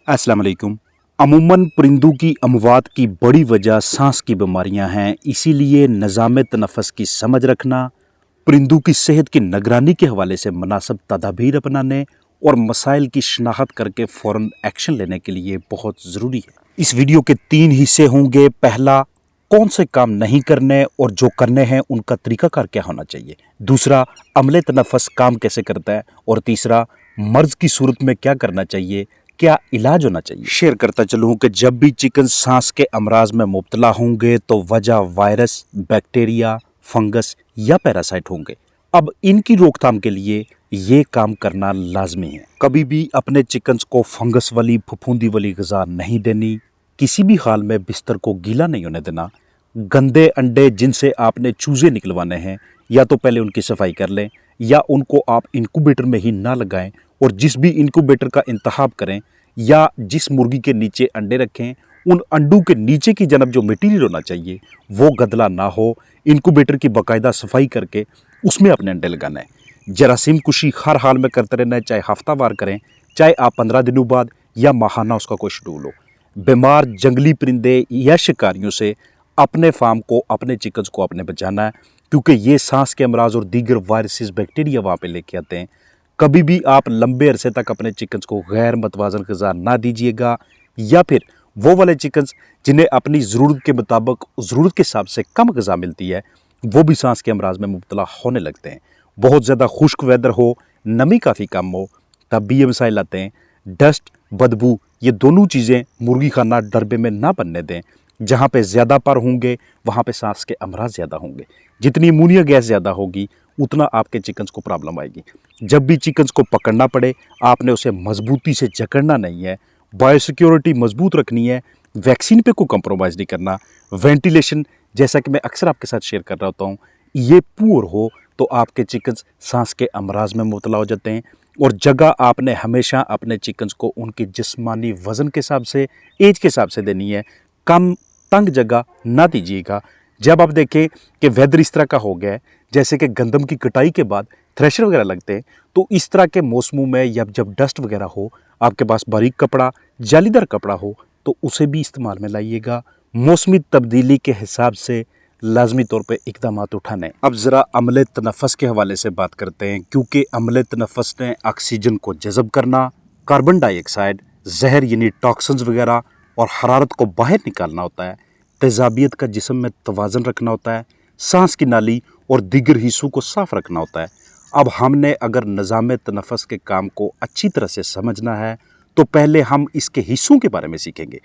अस्सलाम वालेकुम। अमूमन परिंदों की अमवात की बड़ी वजह सांस की बीमारियां हैं, इसीलिए निज़ाम तनफ़्फ़ुस की समझ रखना, परिंदों की सेहत की निगरानी के हवाले से मुनासिब तदाबीर अपनाने और मसाइल की शनाख्त करके फ़ौरन एक्शन लेने के लिए बहुत ज़रूरी है। इस वीडियो के 3 हिस्से होंगे। पहला, कौन से काम नहीं करने और जो करने हैं उनका तरीकाकार क्या होना चाहिए। दूसरा, अमले तनफ़्फ़ुस काम कैसे करता है। और तीसरा, मर्ज़ की सूरत में क्या करना चाहिए, क्या इलाज होना चाहिए। शेयर करता चलूँ कि जब भी चिकन सांस के अमराज में मुब्तला होंगे तो वजह वायरस, बैक्टीरिया, फंगस या पैरासाइट होंगे। अब इनकी रोकथाम के लिए ये काम करना लाजमी है। कभी भी अपने चिकन्स को फंगस वाली, फफूंदी वाली ग़िज़ा नहीं देनी। किसी भी हाल में बिस्तर को गीला नहीं होने देना। गंदे अंडे जिनसे आपने चूजे निकलवाने हैं, या तो पहले उनकी सफाई कर लें या उनको आप इंक्यूबेटर में ही ना लगाएं। और जिस भी इंक्यूबेटर का इंतखाब करें या जिस मुर्गी के नीचे अंडे रखें, उन अंडों के नीचे की जानब जो मटीरियल होना चाहिए वो गदला ना हो। इंक्यूबेटर की बाकायदा सफाई करके उसमें अपने अंडे लगाना है। जरासीम कुशी हर हाल में करते रहना है, चाहे हफ्तावार करें, चाहे आप 15 दिनों बाद या माहाना उसका कोई शेड्यूल हो। बीमार जंगली परिंदे या शिकारियों से अपने फार्म को, अपने चिकन्स को अपने बचाना है, क्योंकि ये सांस के अमराज और दीगर वायरसेस, बैक्टीरिया वहाँ पे लेके आते हैं। कभी भी आप लंबे अरसे तक अपने चिकन्स को गैर मतवाजन ग़िज़ा ना दीजिएगा, या फिर वो वाले चिकन्स जिन्हें अपनी ज़रूरत के मुताबिक, ज़रूरत के हिसाब से कम ग़िज़ा मिलती है, वो भी सांस के अमराज में मुब्तला होने लगते हैं। बहुत ज़्यादा खुश्क वेदर हो, नमी काफ़ी कम हो, तब भी ये मसाइल आते हैं। डस्ट, बदबू, ये दोनों चीज़ें मुर्गी खाना डरबे में ना बनने दें। जहाँ पे ज़्यादा पर होंगे वहाँ पे सांस के अमराज ज़्यादा होंगे। जितनी अमोनिया गैस ज़्यादा होगी उतना आपके चिकन्स को प्रॉब्लम आएगी। जब भी चिकन्स को पकड़ना पड़े, आपने उसे मजबूती से जकड़ना नहीं है, बायोसिक्योरिटी मजबूत रखनी है, वैक्सीन पे कोई कंप्रोमाइज़ नहीं करना। वेंटिलेशन, जैसा कि मैं अक्सर आपके साथ शेयर कर रहा होता हूँ, ये पुअर हो तो आपके चिकन्स सांस के अमराज में मुब्तला हो जाते हैं। और जगह आपने हमेशा अपने चिकन्स को उनके जिस्मानी वज़न के हिसाब से, एज के हिसाब से देनी है। कम तंग जगह ना दीजिएगा। जब आप देखें कि वेदर इस तरह का हो गया है, जैसे कि गंदम की कटाई के बाद थ्रेशर वगैरह लगते हैं, तो इस तरह के मौसमों में या जब डस्ट वगैरह हो, आपके पास बारीक कपड़ा, जालीदार कपड़ा हो, तो उसे भी इस्तेमाल में लाइएगा। मौसमी तब्दीली के हिसाब से लाजमी तौर पे इक़दामात उठाने। अब ज़रा अमले तनफ़्फ़ुस के हवाले से बात करते हैं, क्योंकि अमले तनफ़्फ़ुस ने ऑक्सीजन को जज़ब करना, कार्बन डाइऑक्साइड, जहर यानी टॉक्सिन्स वगैरह और हरारत को बाहर निकालना होता है। तेज़ाबियत का जिस्म में तवाज़न रखना होता है। सांस की नाली और दीगर हिस्सों को साफ़ रखना होता है। अब हमने अगर निज़ाम तनफ़्फ़ुस के काम को अच्छी तरह से समझना है तो पहले हम इसके हिस्सों के बारे में सीखेंगे।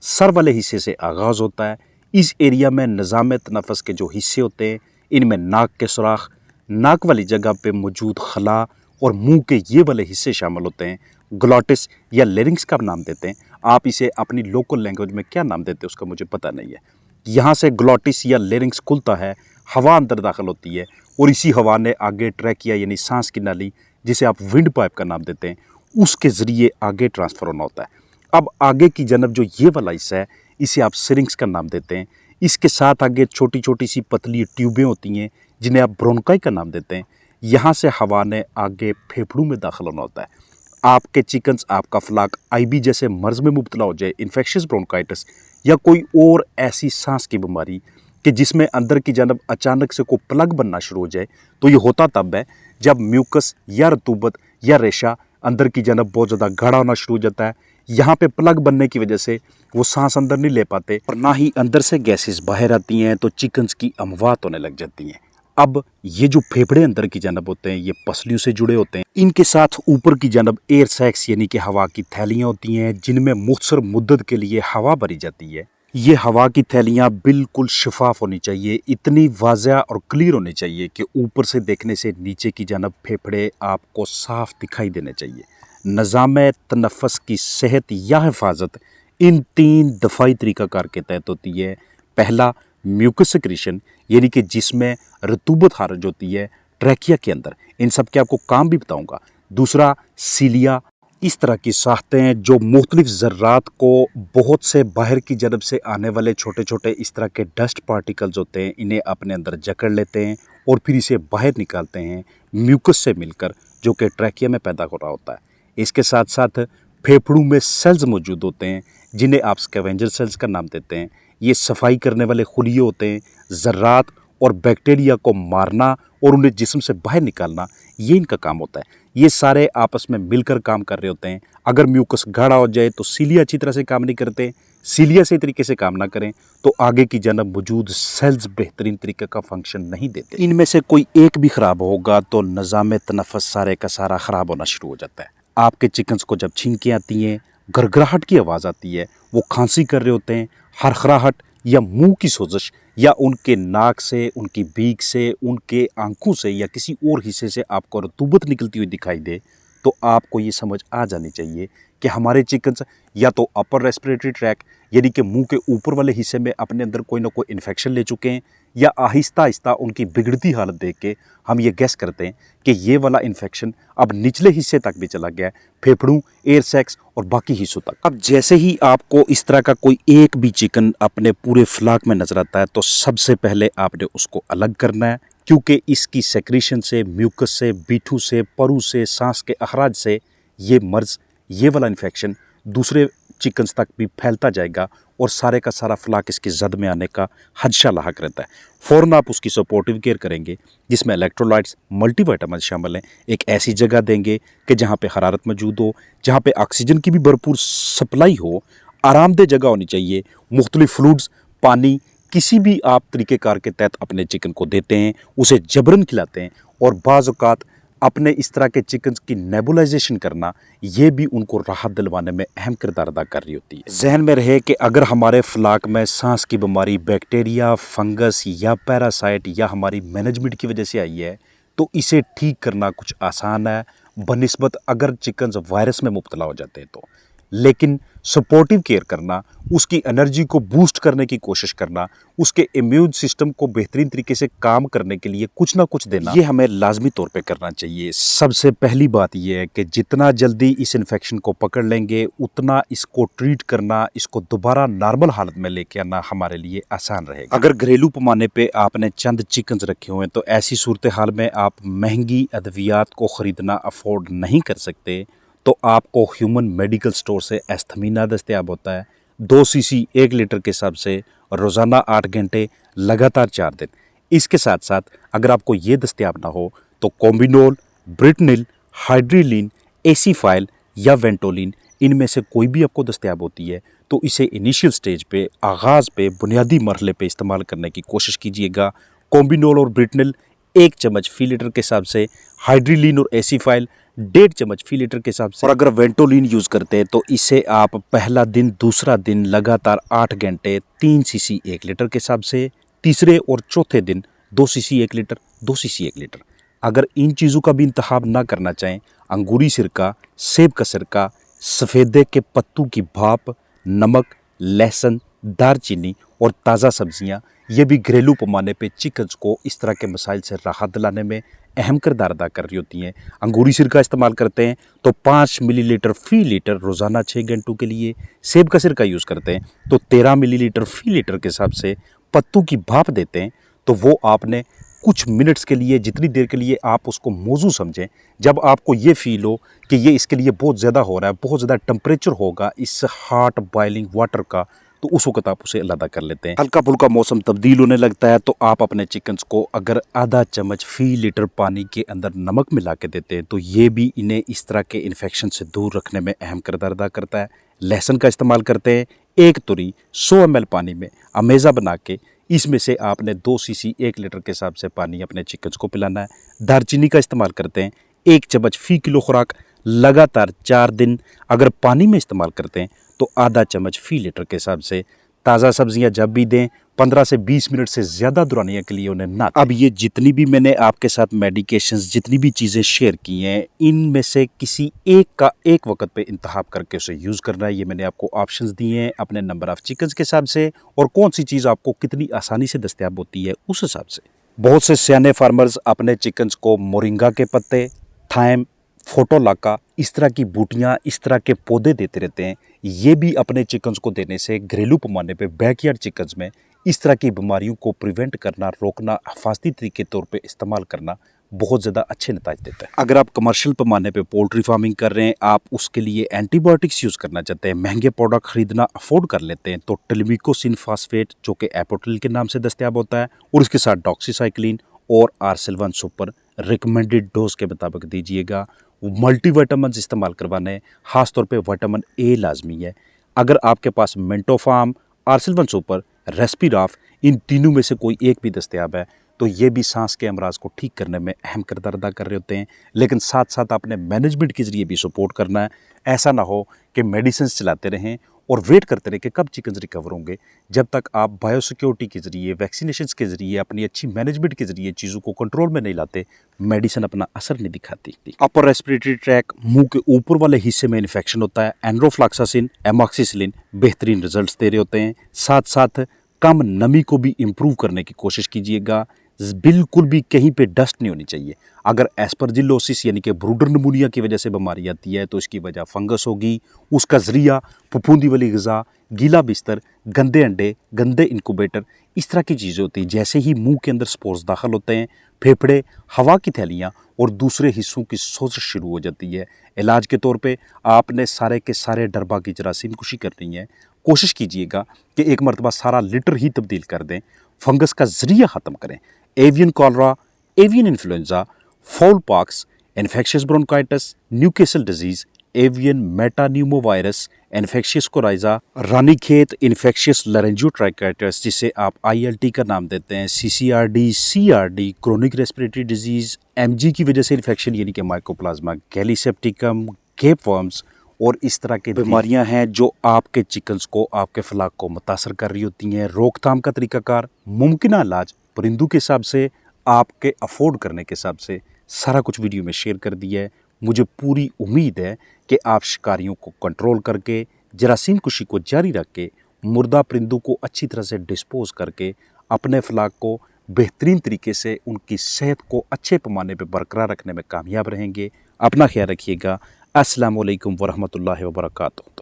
सर वाले हिस्से से आगाज़ होता है। इस एरिया में निज़ाम तनफ़्फ़ुस के जो हिस्से होते हैं, इनमें नाक के सुराख, नाक वाली जगह पे मौजूद खला और मुंह के ये वाले हिस्से शामिल होते हैं। ग्लॉटिस या लेरिंग्स का नाम देते हैं, आप इसे अपनी लोकल लैंग्वेज में क्या नाम देते हैं उसका मुझे पता नहीं है। यहाँ से ग्लॉटिस या लेरिंग्स खुलता है, हवा अंदर दाखिल होती है और इसी हवा ने आगे ट्रैकिया यानी सांस की नाली, जिसे आप विंड पाइप का नाम देते हैं, उसके ज़रिए आगे ट्रांसफ़र होना होता है। अब आगे की जानब जो ये वाला हिस्सा है, इसे आप सिरिंक्स का नाम देते हैं। इसके साथ आगे छोटी छोटी सी पतली ट्यूबें होती हैं जिन्हें आप ब्रोंकाई का नाम देते हैं। यहाँ से हवा ने आगे फेफड़ों में दाखिल होना होता है। आपके चिकन्स, आपका फ्लाक आईबी जैसे मर्ज़ में मुब्तला हो जाए, इन्फेक्शियस ब्रोंकाइटिस या कोई और ऐसी सांस की बीमारी कि जिसमें अंदर की जानब अचानक से कोई प्लग बनना शुरू हो जाए, तो ये होता तब है जब म्यूकस या रतूबत या रेशा अंदर की जानब बहुत ज़्यादा गाढ़ा होना शुरू हो जाता है। यहाँ पे प्लग बनने की वजह से वो सांस अंदर नहीं ले पाते और ना ही अंदर से गैसेस बाहर आती हैं, तो चिकन्स की अमवात होने लग जाती हैं। अब ये जो फेफड़े अंदर की जानब होते हैं, ये पसलियों से जुड़े होते हैं। इनके साथ ऊपर की जानब एयर सैक्स यानी कि हवा की थैलियाँ होती हैं, जिनमें मुख्तसर मुद्दत के लिए हवा भरी जाती है। ये हवा की थैलियाँ बिल्कुल शफाफ होनी चाहिए, इतनी वाज़ेह और क्लियर होनी चाहिए कि ऊपर से देखने से नीचे की जानब फेफड़े आपको साफ दिखाई देने चाहिए। निज़ाम तनफ़्फ़ुस की सेहत या हिफाजत इन 3 दफ़ाई तरीक़ाकार के तहत होती है। पहला, म्यूकस सिक्रीशन यानी कि जिसमें रतूबत खारिज होती है ट्रैकिया के अंदर, इन सब के आपको काम भी बताऊँगा। दूसरा, सीलिया, इस तरह की साख्तें जो मुख्तलिफ ज़र्रात को बहुत से बाहर की जानब से आने वाले छोटे छोटे इस तरह के डस्ट पार्टिकल्स होते हैं, इन्हें अपने अंदर जकड़ लेते हैं और फिर इसे बाहर निकालते हैं म्यूकस से मिलकर, जो कि ट्रैकिया में पैदा हो रहा होता है। इसके साथ साथ फेफड़ों में सेल्स मौजूद होते हैं जिन्हें आप स्कैवेंजर सेल्स का नाम देते हैं। ये सफाई करने वाले खुलिये होते हैं। ज़र्रात और बैक्टीरिया को मारना और उन्हें जिस्म से बाहर निकालना, ये इनका काम होता है। ये सारे आपस में मिलकर काम कर रहे होते हैं। अगर म्यूकस गाढ़ा हो जाए तो सीलिया अच्छी तरह से काम नहीं करते। सीलिया सही तरीके से काम ना करें तो आगे की जानब मौजूद सेल्स बेहतरीन तरीके का फंक्शन नहीं देते। इनमें से कोई एक भी ख़राब होगा तो निज़ाम तनफ़्फ़ुस सारे का सारा ख़राब होना शुरू हो जाता है। आपके चिकन्स को जब छींकें आती हैं, गड़गड़ाहट की आवाज़ आती है, वो खांसी कर रहे होते हैं, हरखराहट या मुंह की सोजिश या उनके नाक से, उनकी बीक से, उनके आंखों से या किसी और हिस्से से आपको रतूबत निकलती हुई दिखाई दे, तो आपको ये समझ आ जानी चाहिए कि हमारे चिकन्स या तो अपर रेस्पिरेटरी ट्रैक यानी कि मुंह के ऊपर वाले हिस्से में अपने अंदर कोई ना कोई इन्फेक्शन ले चुके हैं, या आहिस्ता आहिस्ता उनकी बिगड़ती हालत देख के हम ये गैस करते हैं कि ये वाला इन्फेक्शन अब निचले हिस्से तक भी चला गया है, फेफड़ों, एयर सैक्स और बाकी हिस्सों तक। अब जैसे ही आपको इस तरह का कोई एक भी चिकन अपने पूरे फ्लाक में नजर आता है तो सबसे पहले आपने उसको अलग करना है, क्योंकि इसकी सेक्रीशन से, म्यूकस से, बीठू से, परू से, सांस के अखराज से ये मर्ज़, ये वाला इन्फेक्शन दूसरे चिकन्स तक भी फैलता जाएगा और सारे का सारा फ्लाक इसकी जद में आने का खदशा लाहक रहता है। फ़ौरन आप उसकी सपोर्टिव केयर करेंगे जिसमें इलेक्ट्रोलाइट्स, मल्टीविटामिन शामिल हैं। एक ऐसी जगह देंगे कि जहाँ पे हरारत मौजूद हो, जहाँ पे ऑक्सीजन की भी भरपूर सप्लाई हो, आरामदेह जगह होनी चाहिए। मुख्तलिफ फ्लूइड्स, पानी किसी भी आप तरीक़ेकार के तहत अपने चिकन को देते हैं, उसे जबरन खिलाते हैं, और बाज़ औक़ात अपने इस तरह के चिकन्स की नेबुलाइजेशन करना, ये भी उनको राहत दिलवाने में अहम किरदार अदा कर रही होती है। जहन में रहे कि अगर हमारे फ्लाक में सांस की बीमारी, बैक्टीरिया, फंगस या पैरासाइट या हमारी मैनेजमेंट की वजह से आई है तो इसे ठीक करना कुछ आसान है बनिस्बत अगर चिकन्स वायरस में मुब्तला हो जाते हैं तो। लेकिन सपोर्टिव केयर करना, उसकी एनर्जी को बूस्ट करने की कोशिश करना, उसके इम्यून सिस्टम को बेहतरीन तरीके से काम करने के लिए कुछ ना कुछ देना, ये हमें लाजमी तौर पे करना चाहिए। सबसे पहली बात यह है कि जितना जल्दी इस इन्फेक्शन को पकड़ लेंगे उतना इसको ट्रीट करना, इसको दोबारा नॉर्मल हालत में लेके आना हमारे लिए आसान रहेगा। अगर घरेलू पैमाने पे आपने चंद चिकन्स रखे हुए हैं तो ऐसी सूरत हाल में आप महंगी अद्वियात को ख़रीदना अफोर्ड नहीं कर सकते, तो आपको ह्यूमन मेडिकल स्टोर से एस्थमीना दस्तयाब होता है 2 सीसी 1 लीटर के हिसाब से, रोज़ाना 8 घंटे, लगातार 4 दिन। इसके साथ साथ अगर आपको ये दस्तयाब ना हो तो कॉम्बिनोल, ब्रिटनिल, हाइड्रीलिन, एसीफाइल या वेंटोलिन, इनमें से कोई भी आपको दस्तयाब होती है तो इसे इनिशियल स्टेज पे, आगाज़ पे, बुनियादी मरहले पे इस्तेमाल करने की कोशिश कीजिएगा। कॉम्बिनोल और ब्रिटनिल 1 चम्मच फ़ी लीटर के हिसाब से, हाइड्रीलिन और एसीफाइल 1.5 चम्मच फ़ी लीटर के हिसाब से, और अगर वेंटोलिन यूज़ करते हैं तो इसे आप पहला दिन, दूसरा दिन लगातार 8 घंटे 3 सीसी 1 लीटर के हिसाब से, तीसरे और चौथे दिन 2 सीसी 1 लीटर, 2 सीसी 1 लीटर। अगर इन चीज़ों का भी इंतखाब ना करना चाहें, अंगूरी सिरका, सेब का सिरका, सफ़ेदे के पत्तों की भाप, नमक, लहसुन, दारचीनी और ताज़ा सब्जियां, ये भी घरेलू पैमाने पे चिकन्स को इस तरह के मसाइल से राहत दिलाने में अहम किरदार अदा कर रही होती हैं। अंगूरी सिरका इस्तेमाल करते हैं तो 5 मिलीलीटर फ़ी लीटर रोज़ाना 6 घंटों के लिए, सेब का सिरका यूज़ करते हैं तो 13 मिलीलीटर फ़ी लीटर के हिसाब से, पत्तों की भाप देते हैं तो वो आपने कुछ मिनट्स के लिए, जितनी देर के लिए आप उसको मौजू समझें, जब आपको ये फील हो कि ये इसके लिए बहुत ज़्यादा हो रहा है, बहुत ज़्यादा टेम्परेचर होगा इस हॉट बॉइलिंग वाटर का, तो उस वक्त आप उसे अलग कर लेते हैं। हल्का फुल्का मौसम तब्दील होने लगता है तो आप अपने चिकन्स को अगर आधा चम्मच फ़ी लीटर पानी के अंदर नमक मिला के देते हैं तो ये भी इन्हें इस तरह के इन्फेक्शन से दूर रखने में अहम किरदार अदा करता है। लहसुन का इस्तेमाल करते हैं, 1 तुरी 100 ml पानी में अमेज़ा बना के, इसमें से आपने 2 सीसी 1 लीटर के हिसाब से पानी अपने चिकन्स को पिलाना है। दारचीनी का इस्तेमाल करते हैं, 1 चम्मच फ़ी किलो खुराक, लगातार 4 दिन। अगर पानी में इस्तेमाल करते हैं तो आधा चम्मच फ़ी लीटर के हिसाब से। ताज़ा सब्जियां जब भी दें 15 से 20 मिनट से ज़्यादा दुरानिया के लिए उन्हें ना। अब ये जितनी भी मैंने आपके साथ मेडिकेशंस, जितनी भी चीज़ें शेयर की हैं, इनमें से किसी एक का एक वक्त पे इंतखाब करके उसे यूज़ करना है। ये मैंने आपको ऑप्शंस दिए हैं अपने नंबर ऑफ़ चिकन्स के हिसाब से, और कौन सी चीज़ आपको कितनी आसानी से दस्तयाब होती है उस हिसाब से। बहुत से सियाने फार्मर्स अपने चिकन्स को मोरिंगा के पत्ते, थाइम, फोटोलाका, इस तरह की बूटियाँ, इस तरह के पौधे देते रहते हैं। ये भी अपने चिकन्स को देने से घरेलू पैमाने पे, बैकयार्ड चिकन्स में इस तरह की बीमारियों को प्रिवेंट करना, रोकना, हिफाजती तरीके तौर पे इस्तेमाल करना بہت زیادہ اچھے نتائج دیتا ہے۔ اگر آپ کمرشل پیمانے پہ پولٹری فارمنگ کر رہے ہیں، آپ اس کے لیے اینٹی بایوٹکس یوز کرنا چاہتے ہیں، مہنگے پروڈکٹ خریدنا افورڈ کر لیتے ہیں، تو ٹیلمیکوسین فاسفیٹ جو کہ ایپوٹل کے نام سے دستیاب ہوتا ہے اور اس کے ساتھ ڈاکسی سائکلین اور آرسلون سپر ریکمینڈڈ ڈوز کے مطابق دیجیے گا۔ ملٹی وائٹامنز استعمال کروانے، خاص طور پہ وائٹامن اے لازمی ہے۔ اگر آپ کے پاس منٹوفارم، آرسلون سپر، ریسپیراف ان تینوں میں سے کوئی ایک بھی دستیاب ہے تو یہ بھی سانس کے امراض کو ٹھیک کرنے میں اہم کردار ادا کر رہے ہوتے ہیں، لیکن ساتھ ساتھ آپ نے مینجمنٹ کے ذریعے بھی سپورٹ کرنا ہے۔ ایسا نہ ہو کہ میڈیسنز چلاتے رہیں اور ویٹ کرتے رہیں کہ کب چکنز ریکور ہوں گے، جب تک آپ بایو سیکیورٹی کے ذریعے، ویکسینیشنز کے ذریعے، اپنی اچھی مینجمنٹ کے ذریعے چیزوں کو کنٹرول میں نہیں لاتے، میڈیسن اپنا اثر نہیں دکھاتی۔ اپر ریسپریٹری ٹریک، منہ کے اوپر والے حصے میں انفیکشن ہوتا ہے، اینڈروفلاکساسن، ایماکسیسلن بہترین ریزلٹس دے رہے ہوتے ہیں۔ ساتھ ساتھ کم نمی کو بھی امپروو کرنے کی کوشش کیجیے گا، بالکل بھی کہیں پہ ڈسٹ نہیں ہونی چاہیے۔ اگر ایسپرجلوسس یعنی کہ بروڈر نمونیا کی وجہ سے بیماری آتی ہے تو اس کی وجہ فنگس ہوگی، اس کا ذریعہ پھپھوندی والی غذا، گیلا بستر، گندے انڈے، گندے انکوبیٹر، اس طرح کی چیزیں ہوتی ہیں۔ جیسے ہی منہ کے اندر سپورز داخل ہوتے ہیں، پھیپھڑے، ہوا کی تھیلیاں اور دوسرے حصوں کی سوزش شروع ہو جاتی ہے۔ علاج کے طور پہ آپ نے سارے کے سارے ڈربا کی جراثیم کشی کرنی ہے۔ کوشش کیجیے گا کہ ایک مرتبہ سارا لیٹر ہی تبدیل کر دیں، فنگس کا ذریعہ ختم کریں۔ Avian cholera, avian influenza, fowl pox, infectious bronchitis, Newcastle disease, avian metapneumovirus, infectious coryza, Ranikhet infectious لارنجیوٹرائکائٹس جسے آپ ILT کا نام دیتے ہیں، CCRD، CRD، chronic respiratory disease, MG کی وجہ سے انفیکشن یعنی کہ مائکوپلازما گیلیسیپٹیکم، کیپ ورمز اور اس طرح کی بیماریاں ہیں جو آپ کے چکنز کو، آپ کے فلاک کو متاثر کر رہی ہوتی ہیں۔ روک تھام کا طریقہ کار، ممکنہ علاج پرندوں کے حساب سے، آپ کے افورڈ کرنے کے حساب سے سارا کچھ ویڈیو میں شیئر کر دیا ہے۔ مجھے پوری امید ہے کہ آپ شکاریوں کو کنٹرول کر کے، جراثیم کشی کو جاری رکھ کے، مردہ پرندوں کو اچھی طرح سے ڈسپوز کر کے، اپنے فلاک کو بہترین طریقے سے، ان کی صحت کو اچھے پیمانے پہ برقرار رکھنے میں کامیاب رہیں گے۔ اپنا خیال رکھیے گا۔ السلام علیکم ورحمۃ اللہ وبرکاتہ۔